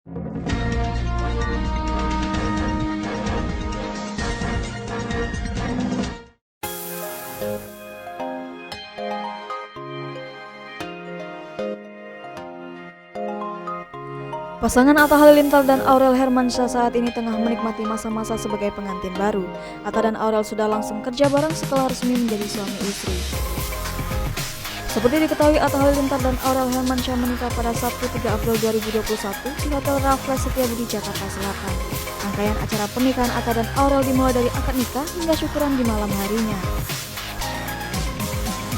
Pasangan Atta Halilintar dan Aurel Hermansyah saat ini tengah menikmati masa-masa sebagai pengantin baru. Atta dan Aurel sudah langsung kerja bareng setelah resmi menjadi suami istri. Seperti diketahui, Atta Halilintar dan Aurel Hermansyah menikah pada Sabtu 3 April 2021 di Hotel Raffles Setiabudi, Jakarta Selatan. Rangkaian acara pernikahan Atta dan Aurel dimulai dari akad nikah hingga syukuran di malam harinya.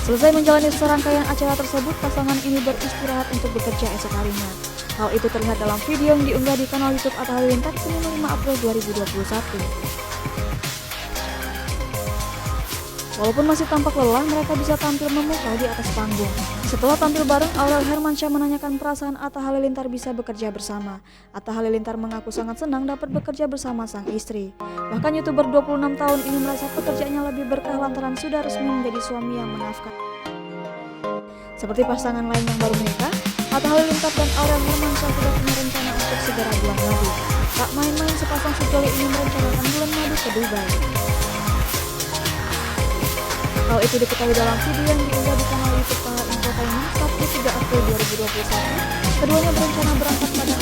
Selesai menjalani serangkaian acara tersebut, pasangan ini beristirahat untuk bekerja esok harinya. Hal itu terlihat dalam video yang diunggah di kanal YouTube Atta Halilintar Senin 5 April 2021. Walaupun masih tampak lelah, mereka bisa tampil memukau di atas panggung. Setelah tampil bareng, Aurel Hermansyah menanyakan perasaan Atta Halilintar bisa bekerja bersama. Atta Halilintar mengaku sangat senang dapat bekerja bersama sang istri. Bahkan YouTuber 26 tahun ini merasa pekerjaannya lebih berkah lantaran sudah resmi menjadi suami yang menafkahi. Seperti pasangan lain yang baru menikah, Atta Halilintar dan Aurel Hermansyah sudah punya rencana untuk segera bulan madu. Tak main-main, sepasang sejoli ini merencanakan bulan madu ke Dubai. Hal itu diketahui dalam video yang diunggah di kanal YouTube Pahala Infotainment Sabtu 3 April 2021. Keduanya berencana berangkat pada